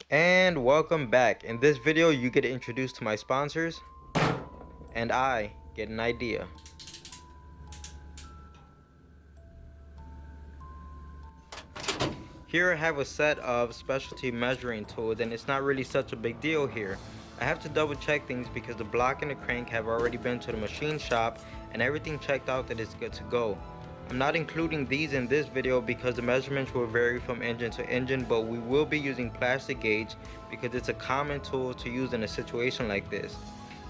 And welcome back. In this video you get introduced to my sponsors and I get an idea. Here I have a set of specialty measuring tools, and it's not really such a big deal here. I have to double check things because the block and the crank have already been to the machine shop and everything checked out that it's good to go. I'm not including these in this video because the measurements will vary from engine to engine, but we will be using plastigage because it's a common tool to use in a situation like this.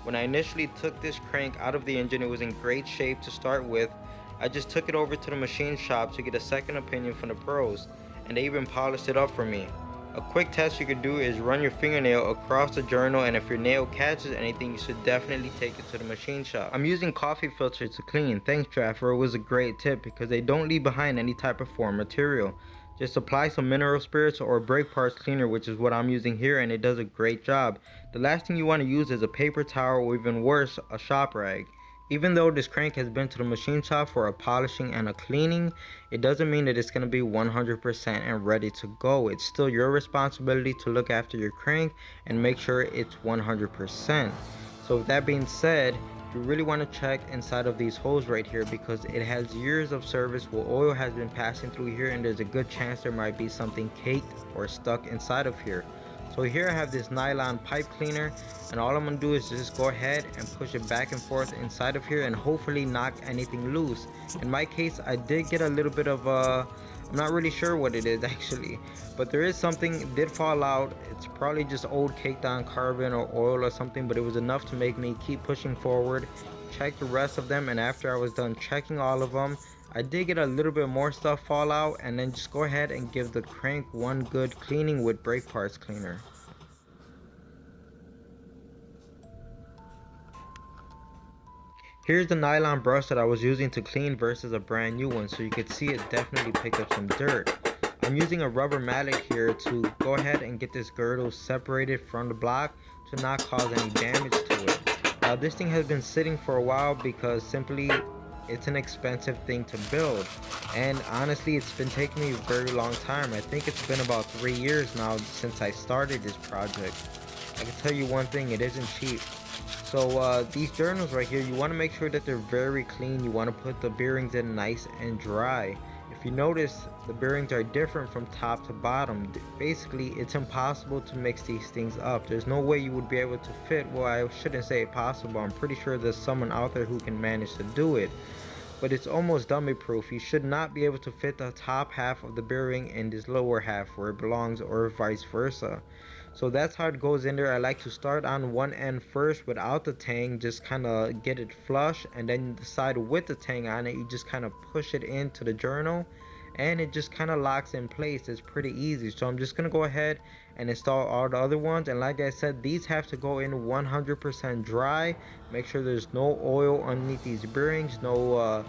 When I initially took this crank out of the engine, it was in great shape to start with. I just took it over to the machine shop to get a second opinion from the pros, and they even polished it up for me. A quick test you could do is run your fingernail across the journal, and if your nail catches anything, you should definitely take it to the machine shop. I'm using coffee filters to clean. Thanks, Traffer. It was a great tip because they don't leave behind any type of foreign material. Just apply some mineral spirits or brake parts cleaner, which is what I'm using here, and it does a great job. The last thing you want to use is a paper towel, or even worse, a shop rag. Even though this crank has been to the machine shop for a polishing and a cleaning, it doesn't mean that it's going to be 100% and ready to go. It's still your responsibility to look after your crank and make sure it's 100%. So with that being said, you really want to check inside of these holes right here because it has years of service where oil has been passing through here, and there's a good chance there might be something caked or stuck inside of here. So here I have this nylon pipe cleaner, and all I'm going to do is just go ahead and push it back and forth inside of here and hopefully knock anything loose. In my case, I did get a little bit of I'm not really sure what it is actually, but there is something did fall out. It's probably just old caked on carbon or oil or something, but it was enough to make me keep pushing forward, check the rest of them, and after I was done checking all of them, I did get a little bit more stuff fall out, and then just go ahead and give the crank one good cleaning with brake parts cleaner. Here's the nylon brush that I was using to clean versus a brand new one, so you could see it definitely picked up some dirt. I'm using a rubber mallet here to go ahead and get this girdle separated from the block to not cause any damage to it. Now this thing has been sitting for a while because simply it's an expensive thing to build, and honestly it's been taking me a very long time. I think it's been about 3 years now since I started this project. I can tell you one thing, it isn't cheap. So these journals right here, you want to make sure that they're very clean. You want to put the bearings in nice and dry. If you notice, the bearings are different from top to bottom. Basically, it's impossible to mix these things up. There's no way you would be able to fit, well, I shouldn't say possible. I'm pretty sure there's someone out there who can manage to do it. But it's almost dummy proof. You should not be able to fit the top half of the bearing in this lower half where it belongs, or vice versa. So that's how it goes in there. I like to start on one end first without the tang, just kind of get it flush, and then the side with the tang on it, you just kind of push it into the journal and it just kind of locks in place. It's pretty easy. So I'm just gonna go ahead and install all the other ones, and like I said, these have to go in 100% dry. Make sure there's no oil underneath these bearings, no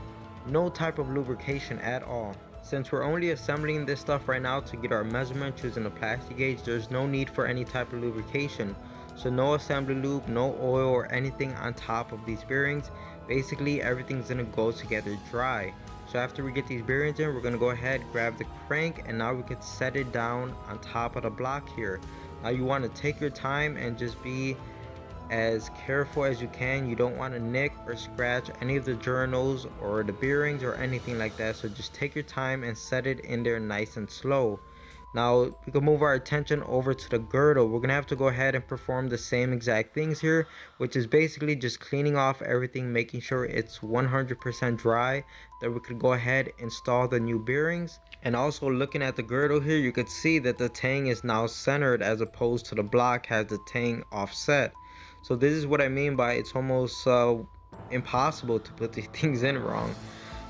type of lubrication at all. Since we're only assembling this stuff right now to get our measurements using a plastigage, there's no need for any type of lubrication. So no assembly lube, no oil or anything on top of these bearings. Basically everything's gonna go together dry. So after we get these bearings in, we're going to go ahead, grab the crank, and now we could set it down on top of the block here. Now you want to take your time and just be as careful as you can. You don't want to nick or scratch any of the journals or the bearings or anything like that. So just take your time and set it in there nice and slow. Now we can move our attention over to the girdle. We're gonna have to go ahead and perform the same exact things here, which is basically just cleaning off everything, making sure it's 100% dry, that we could go ahead and install the new bearings. And also looking at the girdle here, you could see that the tang is now centered as opposed to the block has the tang offset. So this is what I mean by it's almost impossible to put these things in wrong.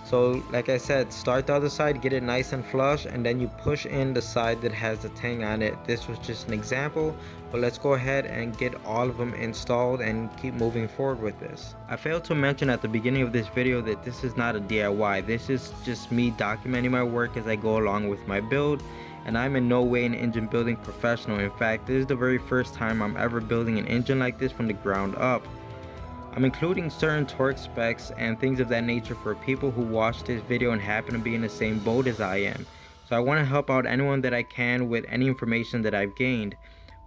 So like I said, start the other side, get it nice and flush, and then you push in the side that has the tang on it. This was just an example, but let's go ahead and get all of them installed and keep moving forward with this. I failed to mention at the beginning of this video that this is not a DIY. This is just me documenting my work as I go along with my build, and I'm in no way an engine building professional. In fact, this is the very first time I'm ever building an engine like this from the ground up. I'm including certain torque specs and things of that nature for people who watch this video and happen to be in the same boat as I am. So I want to help out anyone that I can with any information that I've gained.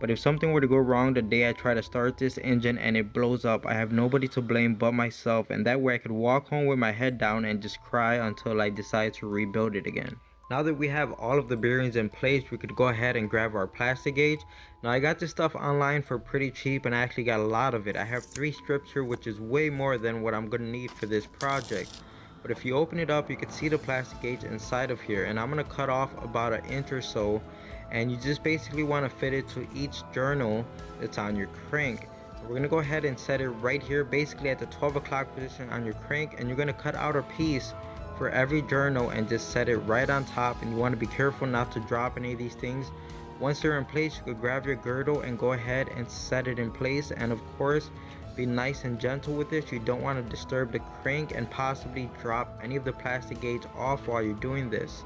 But if something were to go wrong the day I try to start this engine and it blows up, I have nobody to blame but myself, and that way I could walk home with my head down and just cry until I decide to rebuild it again. Now that we have all of the bearings in place, we could go ahead and grab our plastigage. Now I got this stuff online for pretty cheap and I actually got a lot of it. I have 3 strips here, which is way more than what I'm going to need for this project. But if you open it up, you can see the plastigage inside of here, and I'm going to cut off about 1 inch or so, and you just basically want to fit it to each journal that's on your crank. So we're going to go ahead and set it right here, basically at the 12 o'clock position on your crank, and you're going to cut out a piece for every journal and just set it right on top. And you want to be careful not to drop any of these things. Once they're in place, you could grab your girdle and go ahead and set it in place, and of course be nice and gentle with this. You don't want to disturb the crank and possibly drop any of the plastigage off while you're doing this.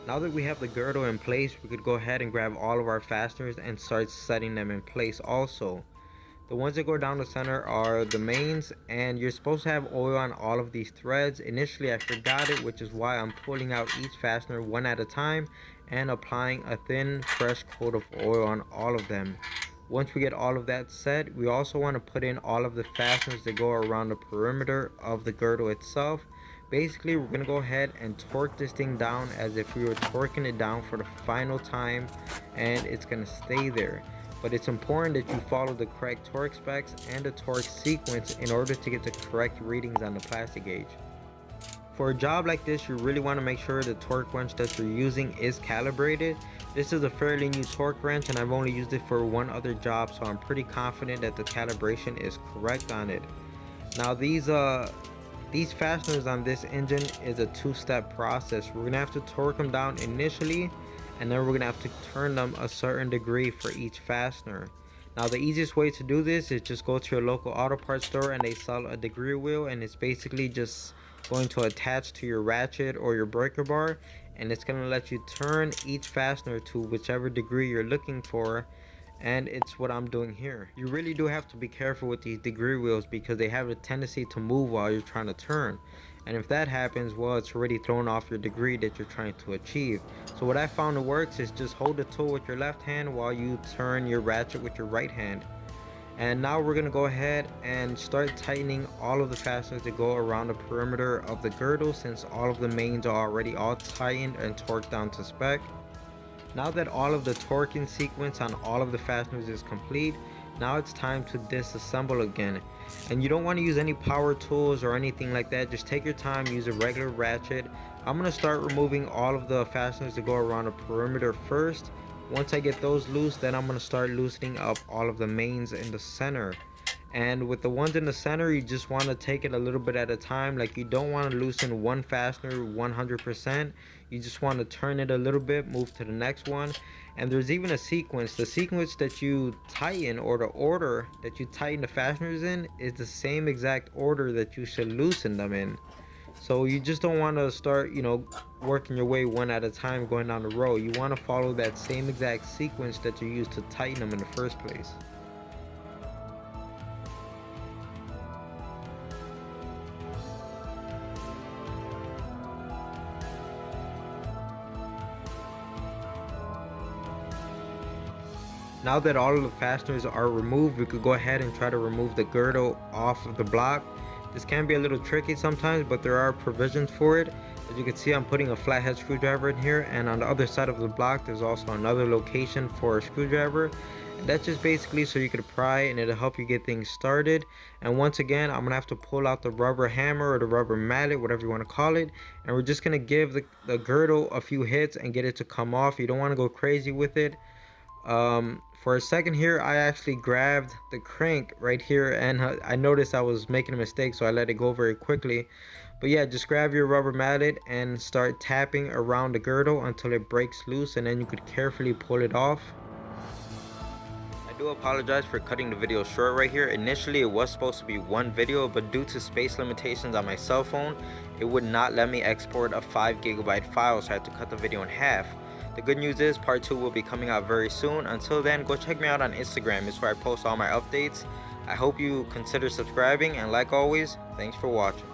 Now that we have the girdle in place, we could go ahead and grab all of our fasteners and start setting them in place also. The ones that go down the center are the mains, and you're supposed to have oil on all of these threads. Initially I forgot it, which is why I'm pulling out each fastener one at a time and applying a thin fresh coat of oil on all of them. Once we get all of that set, we also want to put in all of the fasteners that go around the perimeter of the girdle itself. Basically, we're going to go ahead and torque this thing down as if we were torquing it down for the final time, and it's going to stay there. But it's important that you follow the correct torque specs and the torque sequence in order to get the correct readings on the plastigage. For a job like this, you really want to make sure the torque wrench that you're using is calibrated. This is a fairly new torque wrench and I've only used it for one other job, so I'm pretty confident that the calibration is correct on it. Now these fasteners on this engine is a 2-step process. We're going to have to torque them down initially, and then we're going to have to turn them a certain degree for each fastener. Now the easiest way to do this is just go to your local auto parts store and they sell a degree wheel, and it's basically just going to attach to your ratchet or your breaker bar, and it's going to let you turn each fastener to whichever degree you're looking for, and it's what I'm doing here. You really do have to be careful with these degree wheels because they have a tendency to move while you're trying to turn, and if that happens, well, it's already thrown off your degree that you're trying to achieve. So what I found that works is just hold the tool with your left hand while you turn your ratchet with your right hand. And now we're going to go ahead and start tightening all of the fasteners that go around the perimeter of the girdle, since all of the mains are already all tightened and torqued down to spec. Now that all of the torquing sequence on all of the fasteners is complete, now it's time to disassemble again. And you don't want to use any power tools or anything like that. Just take your time, use a regular ratchet. I'm going to start removing all of the fasteners that go around the perimeter first. Once I get those loose, then I'm going to start loosening up all of the mains in the center. And with the ones in the center, you just want to take it a little bit at a time. Like, you don't want to loosen one fastener 100%. You just want to turn it a little bit, move to the next one. And there's even a sequence. The sequence that you tighten, or the order that you tighten the fasteners in, is the same exact order that you should loosen them in. So you just don't want to start, working your way one at a time going down the row. You want to follow that same exact sequence that you used to tighten them in the first place. Now that all of the fasteners are removed, we could go ahead and try to remove the girdle off of the block. This can be a little tricky sometimes, but there are provisions for it. As you can see, I'm putting a flathead screwdriver in here, and on the other side of the block there's also another location for a screwdriver. And that's just basically so you could pry and it'll help you get things started. And once again, I'm gonna have to pull out the rubber hammer or the rubber mallet, whatever you want to call it, and we're just gonna give the girdle a few hits and get it to come off. You don't want to go crazy with it. For a second here, I actually grabbed the crank right here, and I noticed I was making a mistake, so I let it go very quickly. But yeah, just grab your rubber mallet and start tapping around the girdle until it breaks loose, and then you could carefully pull it off. I do apologize for cutting the video short right here. Initially it was supposed to be one video, but due to space limitations on my cell phone, it would not let me export a 5 GB file, so I had to cut the video in half. The good news is part 2 will be coming out very soon. Until then, go check me out on Instagram. It's where I post all my updates. I hope you consider subscribing, and like always, thanks for watching.